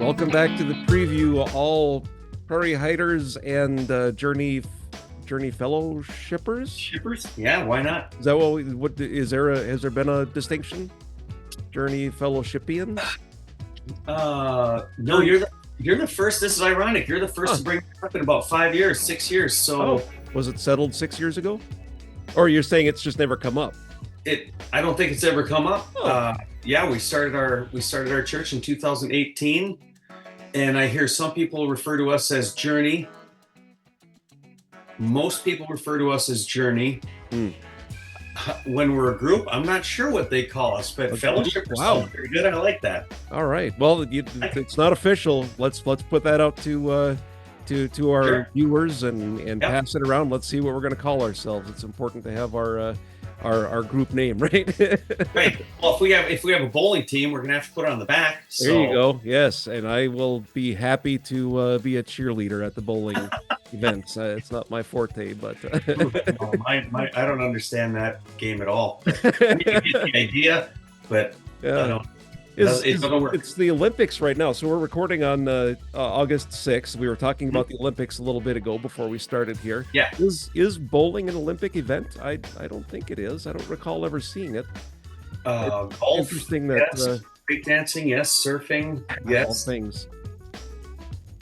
Welcome back to the preview, all prairie hiders and journey fellowshippers. Shippers? Yeah, why not? Is that what is there? Has there been a distinction? Journey fellowshipians? No, you're the first. This is ironic. You're the first to bring it up in about 5 years, 6 years. So was it settled 6 years ago? Or you're saying it's just never come up? I don't think it's ever come up. Yeah, we started our church in 2018, and I hear some people refer to us as Journey. Most people refer to us as Journey. When we're a group, I'm not sure what they call us, but fellowship. Wow, very good. I like that. All right. Well, it's not official. Let's put that out to our viewers and pass it around. Let's see what we're going to call ourselves. It's important to have our group name, right? Right. Well, if we have a bowling team, we're gonna have to put it on the back. So. There you go. Yes, and I will be happy to be a cheerleader at the bowling events. It's not my forte, but no, I don't understand that game at all. I get the idea, but I don't. It's the Olympics right now, so we're recording on August 6th. We were talking about the Olympics a little bit ago before we started here. Yeah. Is bowling an Olympic event? I don't think it is. I don't recall ever seeing it. Golf, interesting that yes. Breakdancing, yes. Surfing, yes. All things.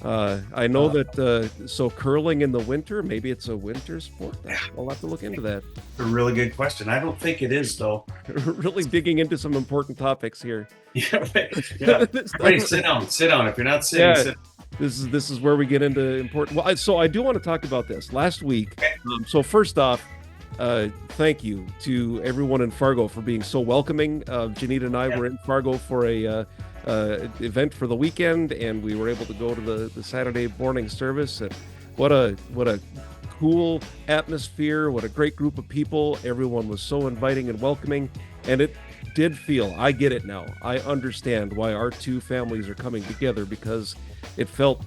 I know that so curling in the winter, maybe it's a winter sport. I'll have to look into that. A really good question. I don't think it is, though. Really digging into some important topics here. Yeah, right. Yeah. Everybody sit down. If you're not sitting, sit down. This is where we get into important. Well, so I do want to talk about this. Last week, so first off, thank you to everyone in Fargo for being so welcoming. Janita and I were in Fargo for a event for the weekend, and we were able to go to the Saturday morning service. And what a cool atmosphere! What a great group of people! Everyone was so inviting and welcoming, and it did feel. I get it now. I understand why our two families are coming together, because it felt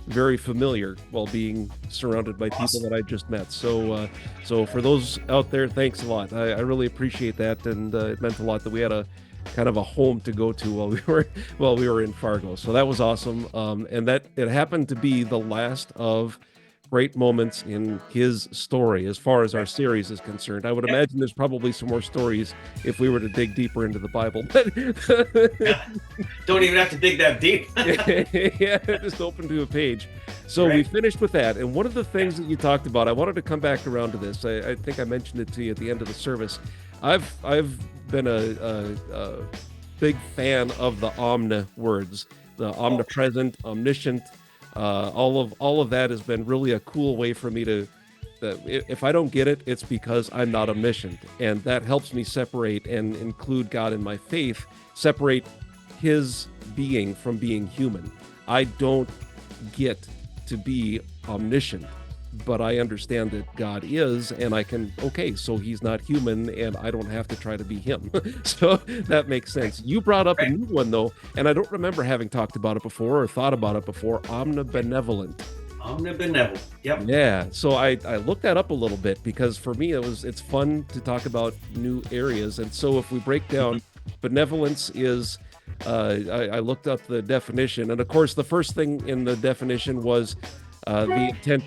very familiar while being surrounded by people that I just met. So for those out there, thanks a lot. I really appreciate that, and it meant a lot that we had a kind of a home to go to while we were in Fargo. So that was awesome. And that it happened to be the last of great moments in his story as far as our series is concerned. I would imagine there's probably some more stories if we were to dig deeper into the Bible. Don't even have to dig that deep. Yeah, just open to a page. So we finished with that. And one of the things that you talked about, I wanted to come back around to this. I think I mentioned it to you at the end of the service. I've been a big fan of the omni words, the omnipresent, omniscient. All of that has been really a cool way for me to, if I don't get it, it's because I'm not omniscient, and that helps me separate and include God in my faith, separate his being from being human. I don't get to be omniscient, but I understand that God is, and I can, so he's not human, and I don't have to try to be him. So that makes sense. You brought up a new one, though, and I don't remember having talked about it before or thought about it before. Omnibenevolent. Omnibenevolent. Yep. Yeah. So I looked that up a little bit, because for me it's fun to talk about new areas. And so if we break down, benevolence is, I looked up the definition, and of course the first thing in the definition was the intent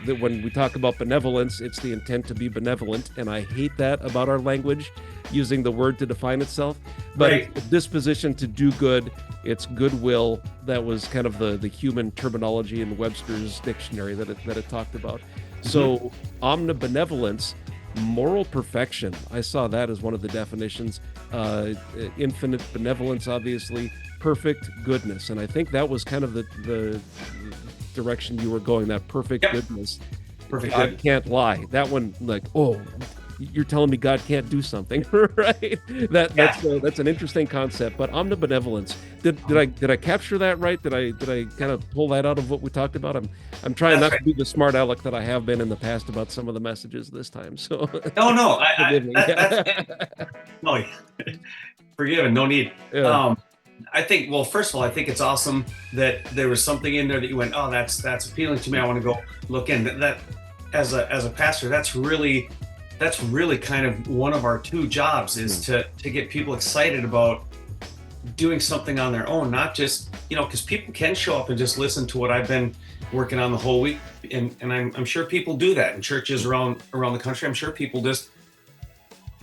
that when we talk about benevolence, it's the intent to be benevolent. And I hate that about our language, using the word to define itself. But it's a disposition to do good. It's goodwill. That was kind of the human terminology in Webster's dictionary that it talked about. So omnibenevolence, moral perfection. I saw that as one of the definitions. Infinite benevolence, obviously. Perfect goodness. And I think that was kind of the direction you were going, that perfect goodness. Perfect God can't lie. That one, like, you're telling me God can't do something, right? That's an interesting concept. But omnibenevolence, did I capture that right? Did I kind of pull that out of what we talked about? I'm trying not to be the smart aleck that I have been in the past about some of the messages this time. So no, no, forgiven, no need. Yeah. I think, well, first of all, I think it's awesome that there was something in there that you went, oh, that's appealing to me. I want to go look in. That as a pastor, that's really kind of one of our two jobs, is to get people excited about doing something on their own, not just because people can show up and just listen to what I've been working on the whole week, and I'm sure people do that in churches around the country. I'm sure people just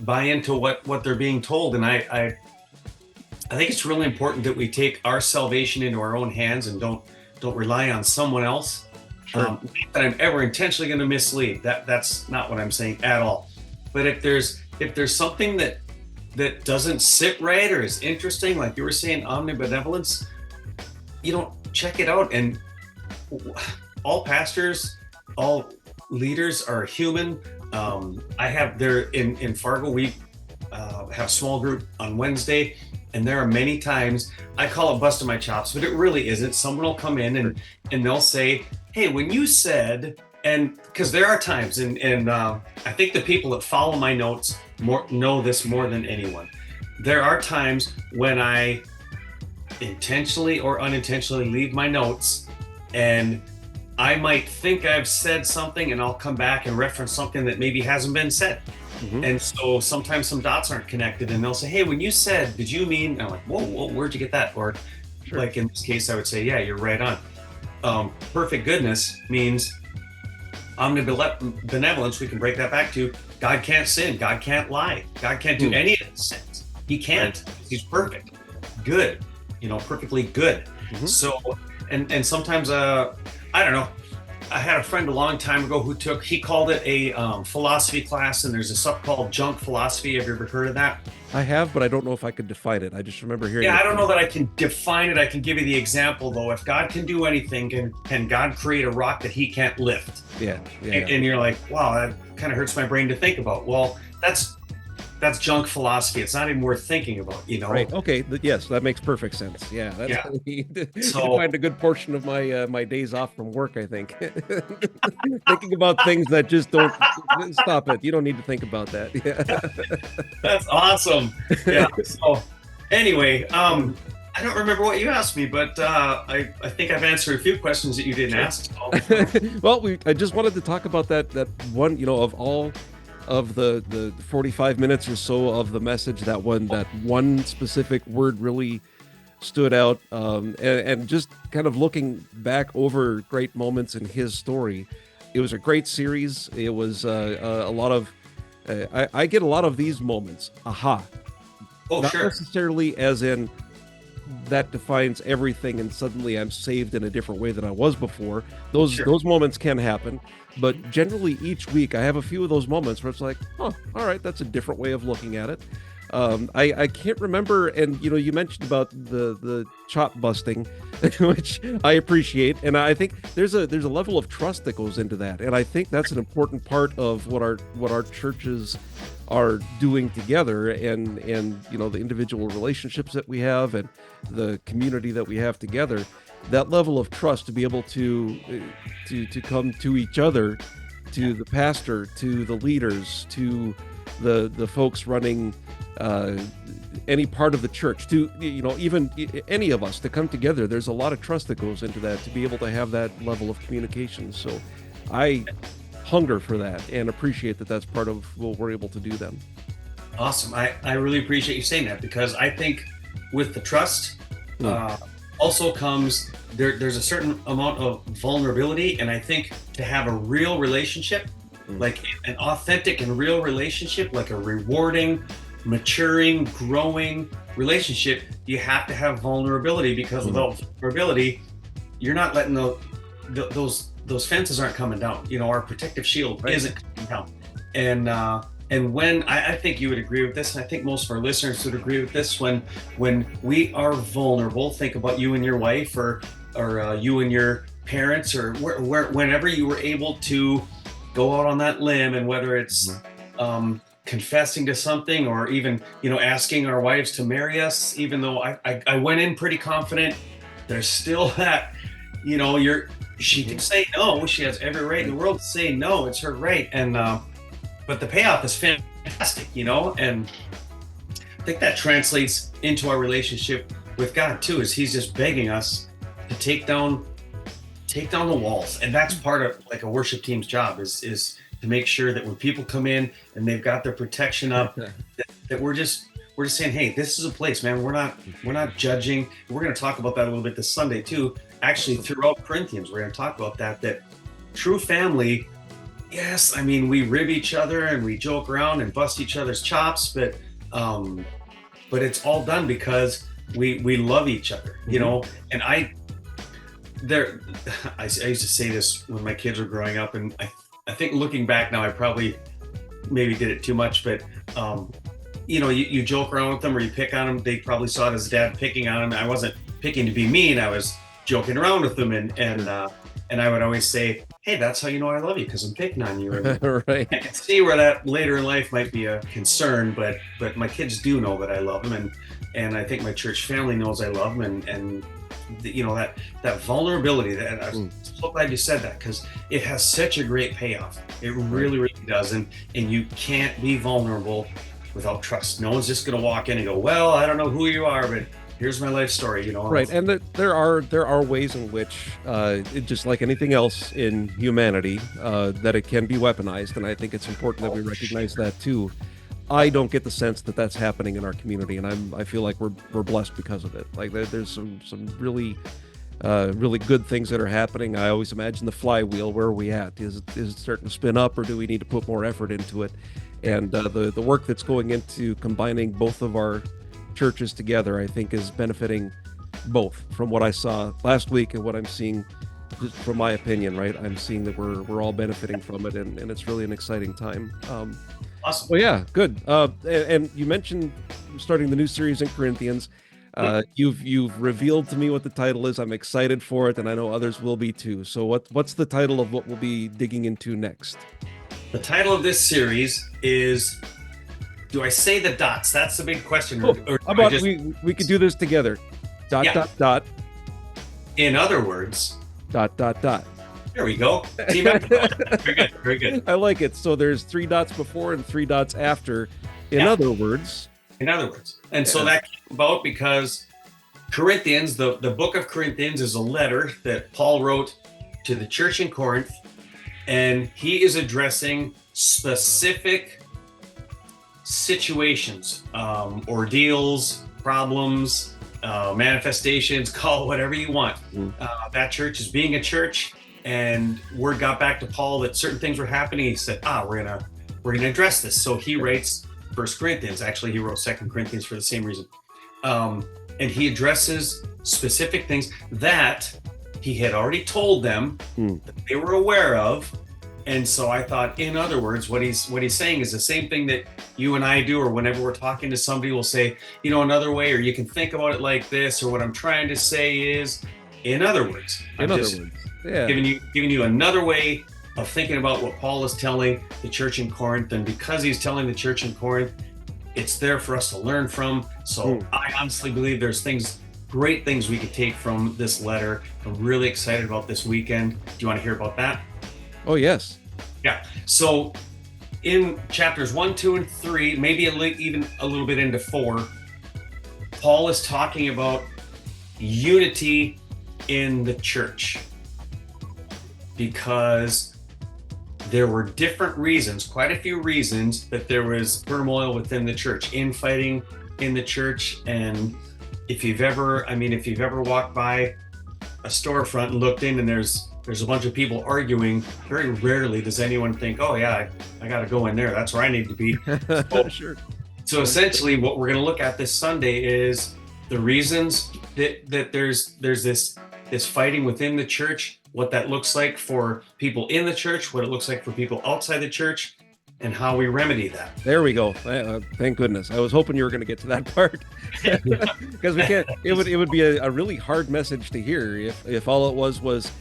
buy into what they're being told, and I think it's really important that we take our salvation into our own hands and don't rely on someone else. Sure. Not that I'm ever intentionally going to mislead. That's not what I'm saying at all. But if there's something that doesn't sit right or is interesting, like you were saying, Omnibenevolence, check it out. And all pastors, all leaders are human. I have there in Fargo, we have a small group on Wednesday, and there are many times I call it busting my chops, but it really isn't. Someone will come in and they'll say, hey, when you said, and because there are times, and I think the people that follow my notes know this more than anyone. There are times when I intentionally or unintentionally leave my notes, and I might think I've said something, and I'll come back and reference something that maybe hasn't been said. Mm-hmm. And so sometimes some dots aren't connected, and they'll say, hey, when you said, did you mean? And I'm like, whoa, where'd you get that? Or sure. Like in this case, I would say, yeah, you're right on. Perfect goodness means omnibenevolence. We can break that back to God can't sin, God can't lie, God can't do any of the sins. He can't. He's perfect, good, perfectly good. Mm-hmm. So, and sometimes, I don't know. I had a friend a long time ago he called it a philosophy class, and there's a stuff called junk philosophy. Have you ever heard of that? I have, but I don't know if I could define it. I just remember hearing. Yeah, I don't know that I can define it. I can give you the example though. If God can do anything, can God create a rock that He can't lift? Yeah. And you're like, wow, that kind of hurts my brain to think about. Well, that's junk philosophy. It's not even worth thinking about, Right. Okay. Yes, that makes perfect sense. Yeah. That's so, I find a good portion of my my days off from work, I think. Thinking about things that just don't stop it. You don't need to think about that. Yeah. That's awesome. Yeah. So anyway, I don't remember what you asked me, but I think I've answered a few questions that you didn't ask. Well, I just wanted to talk about that one, of all of the 45 minutes or so of the message, that one specific word really stood out, and just kind of looking back over great moments in his story. It was a great series. It was a lot of I get a lot of these moments, not sure. necessarily as in that defines everything and suddenly I'm saved in a different way than I was before. Those moments can happen, but generally each week I have a few of those moments where it's like, oh, all right, that's a different way of looking at it. I can't remember, and you mentioned about the chop busting, which I appreciate, and I think there's a level of trust that goes into that, and I think that's an important part of what our churches are doing together, and the individual relationships that we have and the community that we have together. That level of trust to be able to come to each other, to the pastor, to the leaders, to the folks running any part of the church, to even any of us, to come together. There's a lot of trust that goes into that, to be able to have that level of communication. So I hunger for that and appreciate that that's part of what we're able to do then. Awesome. I really appreciate you saying that, because I think with the trust also comes there's a certain amount of vulnerability, and I think to have a real relationship, like an authentic and real relationship, like a rewarding, maturing, growing relationship, you have to have vulnerability, because without vulnerability, you're not letting those fences aren't coming down. Our protective shield isn't coming down. And when I think you would agree with this, and I think most of our listeners would agree with this, when we are vulnerable, think about you and your wife, or you and your parents, or whenever you were able to go out on that limb, and whether it's confessing to something, or even asking our wives to marry us, even though I went in pretty confident, there's still that she can say no. She has every right in the world to say no. It's her right, and but the payoff is fantastic, and I think that translates into our relationship with God too, is He's just begging us to take down the walls. And that's part of like a worship team's job, is to make sure that when people come in and they've got their protection up, that we're we're just saying, hey, this is a place, man. We're not judging. We're going to talk about that a little bit this Sunday too. Actually, throughout Corinthians, we're going to talk about that true family. Yes, I mean, we rib each other and we joke around and bust each other's chops, but it's all done because we love each other, you know. And I used to say this when my kids were growing up, and I think looking back now, I probably maybe did it too much, but you know, you joke around with them or you pick on them. They probably saw it as dad picking on them. I wasn't picking to be mean. I was joking around with them, and I would always say, hey, that's how you know I love you, because I'm picking on you. Right. I can see where that later in life might be a concern, but my kids do know that I love them, and I think my church family knows I love them, and you know, that vulnerability. That I'm so glad you said that, because it has such a great payoff. It really, really does, and you can't be vulnerable without trust. No one's just going to walk in and go, well, I don't know who you are, but here's my life story, you know. Right, and there are ways in which, just like anything else in humanity, that it can be weaponized, and I think it's important that we recognize that too. I don't get the sense that that's happening in our community, and I feel like we're blessed because of it. Like there's some really really good things that are happening. I always imagine the flywheel. Where are we at? Is it starting to spin up, or do we need to put more effort into it? And the work that's going into combining both of our churches together, I think, is benefiting both. From what I saw last week and what I'm seeing, just from my opinion, right, I'm seeing that we're all benefiting from it, and it's really an exciting time. Awesome. Well, yeah, good. And you mentioned starting the new series in Corinthians. You've revealed to me what the title is. I'm excited for it, and I know others will be too. So what's the title of what we'll be digging into next? The title of this series is, do I say the dots? That's the big question. How about we could do this together? Dot. In other words. Dot. There we go. Team effort. Very good. Very good. I like it. So there's 3 dots before and 3 dots after. In other words. And so that came about because Corinthians, the book of Corinthians, is a letter that Paul wrote to the church in Corinth, and he is addressing specific situations, ordeals, problems, manifestations, call it whatever you want. That church is being a church, and word got back to Paul that certain things were happening. He said, we're gonna address this. So he writes 1 Corinthians. Actually, he wrote 2 Corinthians for the same reason. And he addresses specific things that he had already told them that they were aware of. And so I thought, in other words, what he's saying is the same thing that you and I do, or whenever we're talking to somebody, we'll say, you know, another way, or you can think about it like this, or what I'm trying to say is, in other words. Yeah. Giving you another way of thinking about what Paul is telling the church in Corinth. And because he's telling the church in Corinth, it's there for us to learn from. So I honestly believe there's great things we could take from this letter. I'm really excited about this weekend. Do you want to hear about that? Oh, yes. Yeah. So in chapters 1, 2, and 3, maybe even a little bit into 4, Paul is talking about unity in the church, because there were different reasons, quite a few reasons, that there was turmoil within the church, infighting in the church. And if you've ever walked by a storefront and looked in and there's a bunch of people arguing, very rarely does anyone think, oh yeah, I got to go in there. That's where I need to be. Sure. So essentially what we're going to look at this Sunday is the reasons that there's this fighting within the church, what that looks like for people in the church, what it looks like for people outside the church, and how we remedy that. There we go. Thank goodness. I was hoping you were going to get to that part, because we can't. It would be a really hard message to hear if all it was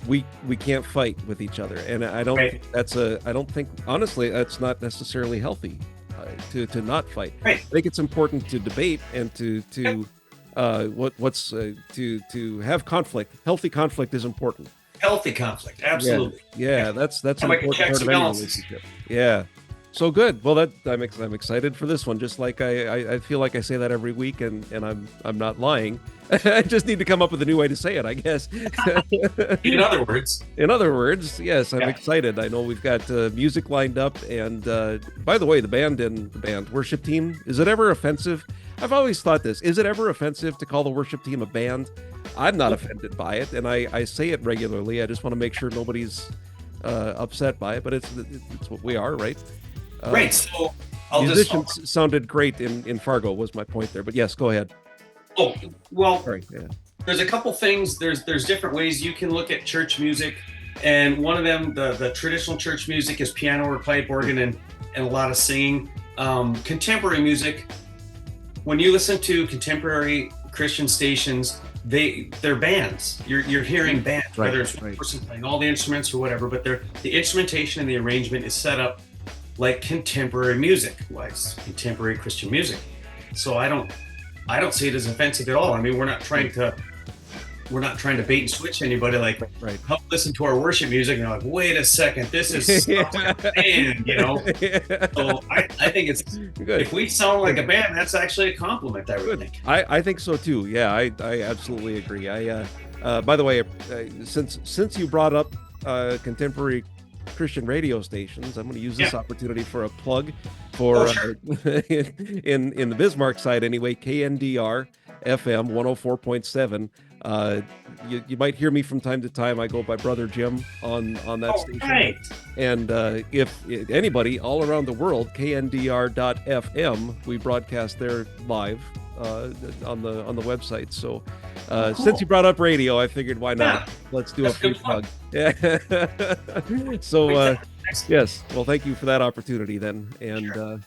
we can't fight with each other, and I don't think honestly that's not necessarily healthy to not fight. Right. I think it's important to debate and to have conflict. Healthy conflict is important. Healthy conflict, absolutely. Yeah, that's an important part of any relationship. Yeah. So good. Well, I'm excited for this one. Just like I feel like I say that every week, and I'm not lying. I just need to come up with a new way to say it, I guess. In other words. In other words, yes, I'm excited. I know we've got music lined up, and by the way, the band worship team. Is it ever offensive? I've always thought this. Is it ever offensive to call the worship team a band? I'm not offended by it, and I say it regularly. I just want to make sure nobody's upset by it, but it's what we are, right? Right. So musicians sounded great in Fargo was my point there, but yes, go ahead. Oh, well, sorry. Yeah. There's a couple things. There's different ways you can look at church music, and one of them, the traditional church music, is piano or pipe organ and a lot of singing. Contemporary music, when you listen to contemporary Christian stations, they're bands. You're hearing bands, whether it's one person playing all the instruments or whatever, but the instrumentation and the arrangement is set up like contemporary music, like contemporary Christian music. So I don't see it as offensive at all. I mean, we're not trying to bait and switch anybody. Like, come listen to our worship music, and you're like, wait a second, this is like a band, you know? So I think it's good. If we sound like a band, that's actually a compliment, I would think. I think so too. Yeah, I absolutely agree. By the way, since you brought up contemporary Christian radio stations, I'm going to use this opportunity for a plug for in the Bismarck side anyway, KNDR FM 104.7. You might hear me from time to time. I go by Brother Jim on that station. Right. And if anybody all around the world, KNDR.FM, we broadcast there live on the website. So cool. Since you brought up radio, I figured why not? Let's do a free plug. Yeah. So yes, well, thank you for that opportunity then. And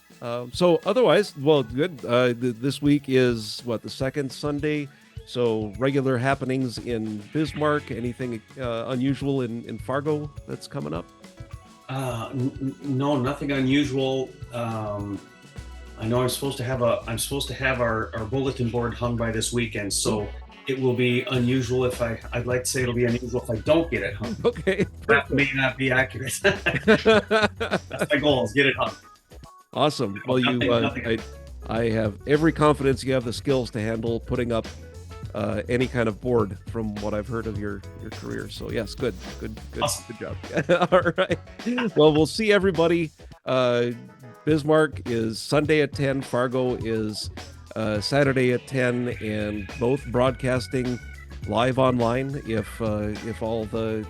so otherwise, well, good. This week is the second Sunday. So regular happenings in Bismarck. Anything unusual in Fargo that's coming up? No, nothing unusual. I know I'm supposed to have our bulletin board hung by this weekend, so it will be unusual I'd like to say it'll be unusual if I don't get it hung. Okay. That may not be accurate. That's my goal, is get it hung. Awesome. Well, I have every confidence you have the skills to handle putting up any kind of board from what I've heard of your career. So yes, good Awesome. Good job. All right. Well, we'll see everybody. Bismarck is Sunday at 10. Fargo is Saturday at 10, and both broadcasting live online. If all the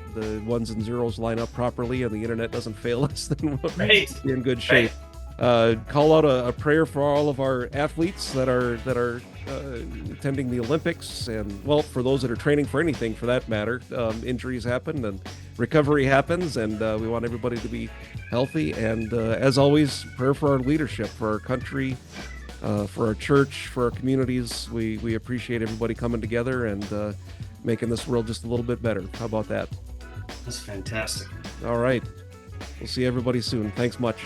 ones and zeros line up properly and the internet doesn't fail us, then we'll be in good shape. Call out a prayer for all of our athletes that are attending the Olympics, and well, for those that are training for anything for that matter. Injuries happen and recovery happens, and we want everybody to be healthy. And as always, prayer for our leadership, for our country, for our church, for our communities. We appreciate everybody coming together and making this world just a little bit better. How about that? That's fantastic. All right. We'll see everybody soon. Thanks much.